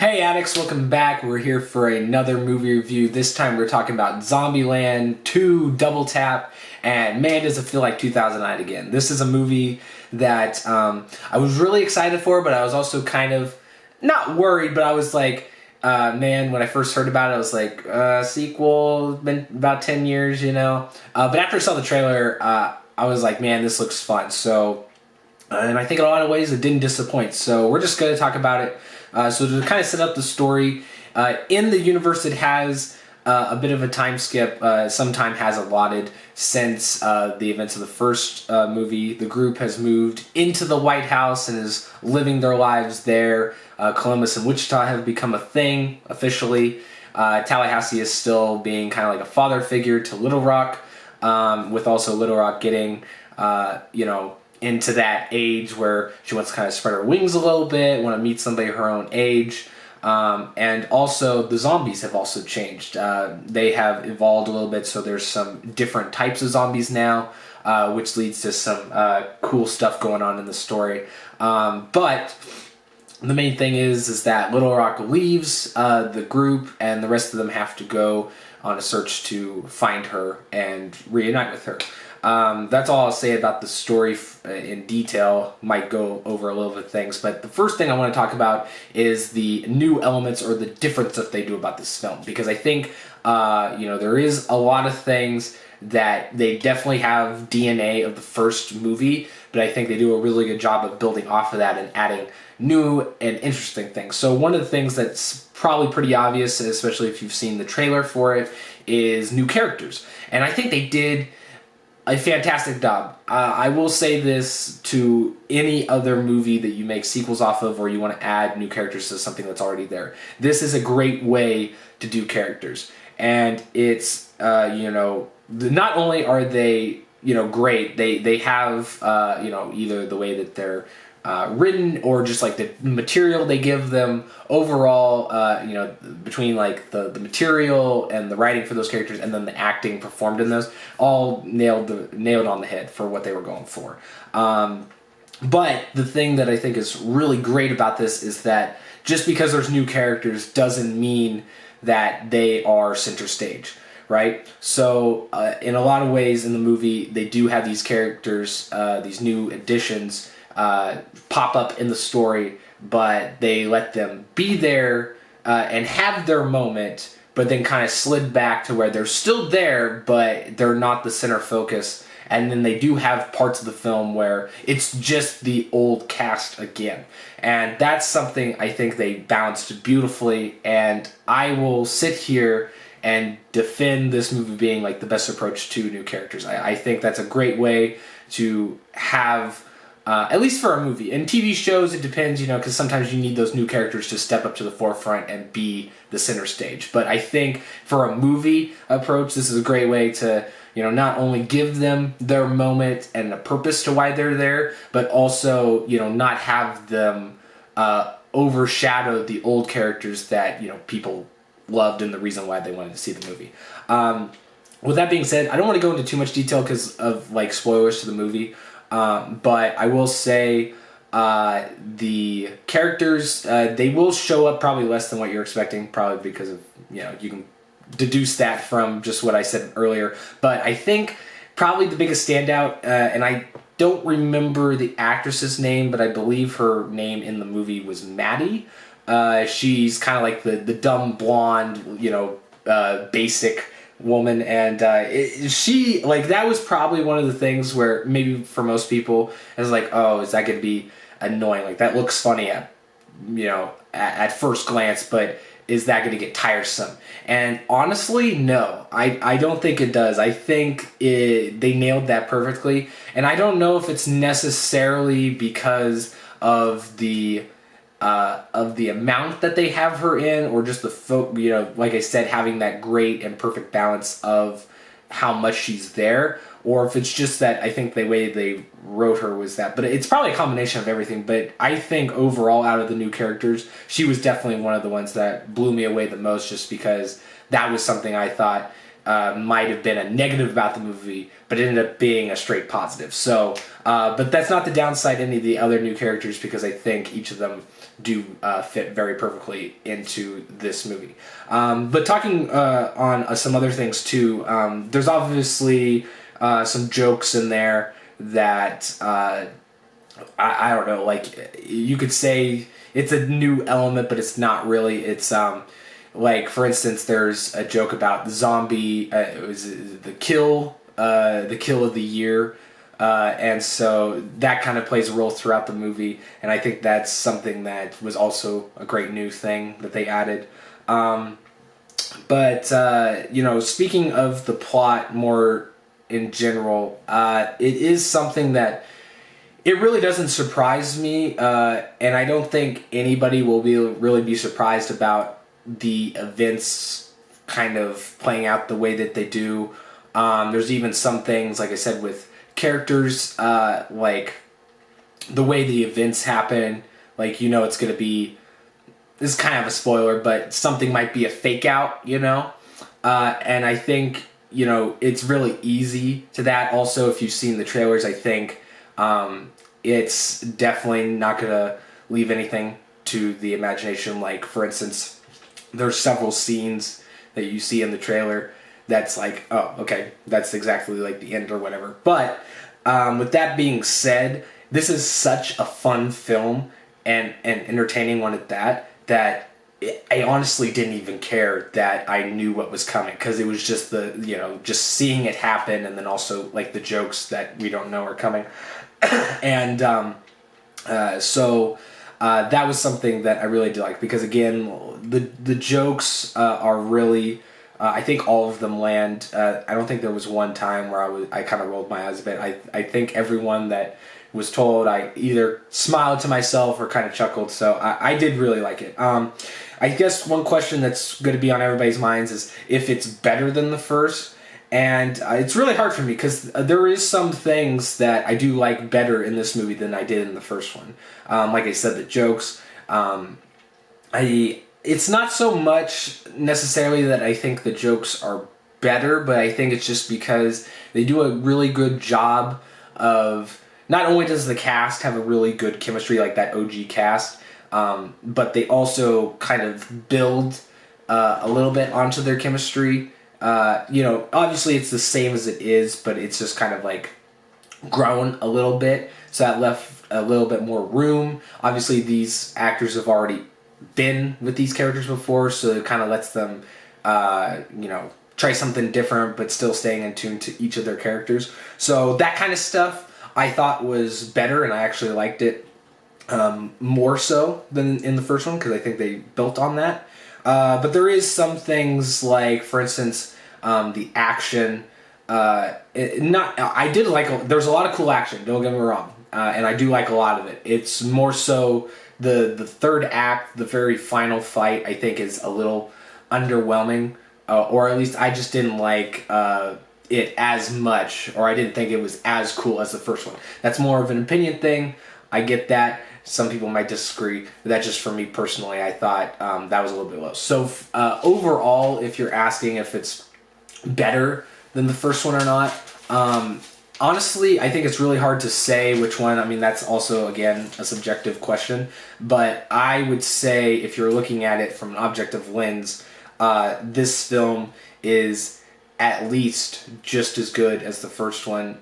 Hey addicts, welcome back. We're here for another movie review. This time we're talking about ZombieLand 2 Double Tap, and man does it feel like 2009 again. This is a movie that I was really excited for, but I was also kind of, not worried, but I was like, man, when I first heard about it, I was like, sequel, been about 10 years, you know? But after I saw the trailer, I was like, man, this looks fun. So, and I think in a lot of ways it didn't disappoint. So we're just going to talk about it. So to kind of set up the story, in the universe it has a bit of a time skip. Some time has allotted since the events of the first movie. The group has moved into the White House and is living their lives there. Columbus and Wichita have become a thing officially. Tallahassee is still being kind of like a father figure to Little Rock, with also Little Rock getting, into that age where she wants to kind of spread her wings a little bit, want to meet somebody her own age. And also the zombies have also changed. They have evolved a little bit, so there's some different types of zombies now, which leads to some cool stuff going on in the story. But the main thing is that Little Rock leaves the group, and the rest of them have to go on a search to find her and reunite with her. That's all I'll say about the story in detail. Might go over a little bit of things, but the first thing I want to talk about is the new elements or the difference that they do about this film, because I think there is a lot of things that they definitely have DNA of the first movie, but I think they do a really good job of building off of that and adding new and interesting things. So one of the things that's probably pretty obvious, especially if you've seen the trailer for it, is new characters, and I think they did a fantastic job. I will say this to any other movie that you make sequels off of, or you want to add new characters to something that's already there. This is a great way to do characters, and it's not only are they great, they have either the way that they're written or just like the material they give them overall, between like the material and the writing for those characters and then the acting performed in those, all nailed on the head for what they were going for. But the thing that I think is really great about this is that just because there's new characters doesn't mean that they are center stage, right? So in a lot of ways in the movie, they do have these characters, these new additions, pop up in the story, but they let them be there and have their moment, but then kind of slid back to where they're still there, but they're not the center focus. And then they do have parts of the film where it's just the old cast again. And that's something I think they balanced beautifully, and I will sit here and defend this movie being like the best approach to new characters. I think that's a great way to have, at least for a movie. In TV shows, it depends, because sometimes you need those new characters to step up to the forefront and be the center stage. But I think for a movie approach, this is a great way to, not only give them their moment and a purpose to why they're there, but also, not have them overshadow the old characters that, people loved and the reason why they wanted to see the movie. With that being said, I don't want to go into too much detail because of like spoilers to the movie. But I will say the characters, they will show up probably less than what you're expecting, probably because of, you can deduce that from just what I said earlier. But I think probably the biggest standout, and I don't remember the actress's name, but I believe her name in the movie was Maddie. She's kind of like the dumb blonde, basic woman, and she, like, that was probably one of the things where maybe for most people it's like, oh, is that going to be annoying? Like, that looks funny at first glance, but is that going to get tiresome? And honestly, no, I don't think it does. I think they nailed that perfectly, and I don't know if it's necessarily because of the amount that they have her in, or just like I said, having that great and perfect balance of how much she's there, or if it's just that I think the way they wrote her was that. But it's probably a combination of everything. But I think overall, out of the new characters, she was definitely one of the ones that blew me away the most, just because that was something I thought might have been a negative about the movie, but it ended up being a straight positive. So, but that's not the downside to any of the other new characters, because I think each of them do fit very perfectly into this movie. But talking on some other things too, there's obviously some jokes in there that I don't know, like you could say it's a new element, but it's not really. It's like, for instance, there's a joke about zombie. It was the kill of the year. And so that kind of plays a role throughout the movie, and I think that's something that was also a great new thing that they added. But speaking of the plot more in general, it is something that it really doesn't surprise me, and I don't think anybody will really be surprised about the events kind of playing out the way that they do. There's even some things, like I said, with characters, like the way the events happen, like it's going to be, this is kind of a spoiler, but something might be a fake out, and I think it's really easy to that. Also, if you've seen the trailers, I think it's definitely not going to leave anything to the imagination. Like, for instance, there's several scenes that you see in the trailer that's like, oh, okay, that's exactly like the end or whatever. But with that being said, this is such a fun film and entertaining one at that I honestly didn't even care that I knew what was coming, because it was just just seeing it happen, and then also like the jokes that we don't know are coming. And so that was something that I really did like, because again, the jokes are really, I think all of them land. I don't think there was one time where I kind of rolled my eyes a bit. I think everyone that was told, I either smiled to myself or kind of chuckled. So I did really like it. I guess one question that's going to be on everybody's minds is if it's better than the first. And it's really hard for me, because there is some things that I do like better in this movie than I did in the first one. Like I said, the jokes. It's not so much necessarily that I think the jokes are better, but I think it's just because they do a really good job of, not only does the cast have a really good chemistry, like that OG cast, but they also kind of build a little bit onto their chemistry. Obviously it's the same as it is, but it's just kind of like grown a little bit, so that left a little bit more room. Obviously these actors have already been with these characters before, so it kind of lets them try something different, but still staying in tune to each of their characters. So that kind of stuff I thought was better, and I actually liked it more so than in the first one, because I think they built on that. But there is some things, like, for instance, the action. I did like. There's a lot of cool action. Don't get me wrong, and I do like a lot of it. It's more so the third act, the very final fight, I think is a little underwhelming, or at least I just didn't like it as much, or I didn't think it was as cool as the first one. That's more of an opinion thing. I get that. Some people might disagree, but that's just for me personally. I thought that was a little bit low. So overall, if you're asking if it's better than the first one or not, honestly, I think it's really hard to say which one. I mean, that's also, again, a subjective question. But I would say, if you're looking at it from an objective lens, this film is at least just as good as the first one,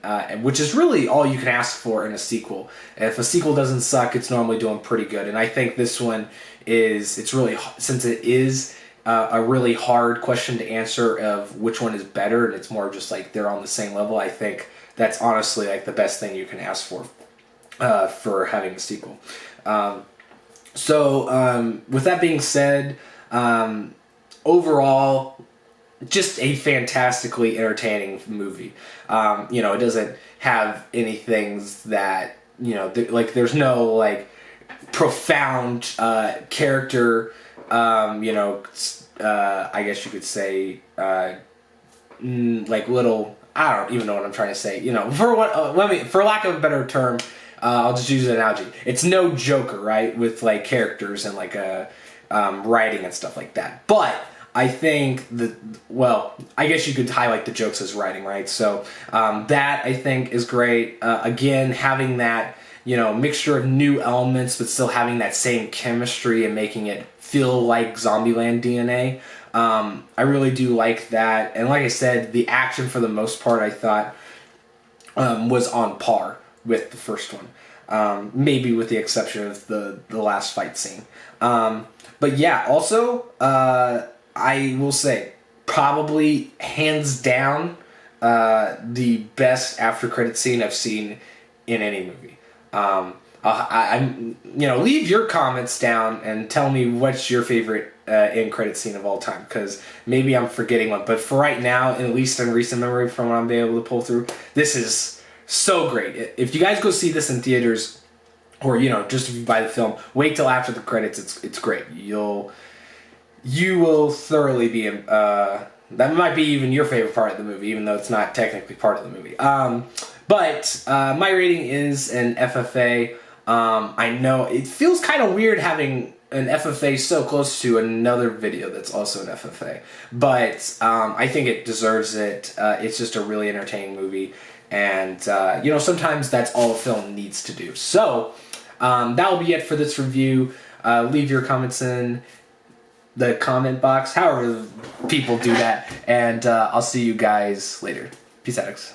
which is really all you can ask for in a sequel. If a sequel doesn't suck, it's normally doing pretty good. And I think this one it's really, since it is a really hard question to answer of which one is better, and it's more just like they're on the same level, I think that's honestly like the best thing you can ask for having a sequel. So with that being said, overall, just a fantastically entertaining movie. It doesn't have anything that, there's no, like, profound character, I guess you could say, like little, I don't even know what I'm trying to say, for lack of a better term, I'll just use an analogy. It's no Joker, right, with, like, characters and, like, writing and stuff like that. But I think I guess you could highlight the jokes as writing, right? So that, I think, is great. Again, having that mixture of new elements, but still having that same chemistry and making it feel like Zombieland DNA. I really do like that. And like I said, the action for the most part, I thought, was on par with the first one. Maybe with the exception of the last fight scene. But yeah, also, I will say, probably hands down, the best after credit scene I've seen in any movie. Leave your comments down and tell me what's your favorite end credit scene of all time, because maybe I'm forgetting one. But for right now, at least in recent memory from what I'm able to pull through, this is so great. If you guys go see this in theaters, or just if you buy the film, wait till after the credits. It's great. You will thoroughly be. That might be even your favorite part of the movie, even though it's not technically part of the movie. But my rating is an FFA. I know it feels kind of weird having an FFA so close to another video that's also an FFA, but I think it deserves it. It's just a really entertaining movie, and sometimes that's all a film needs to do. So that will be it for this review. Leave your comments in the comment box, however people do that, and I'll see you guys later. Peace out.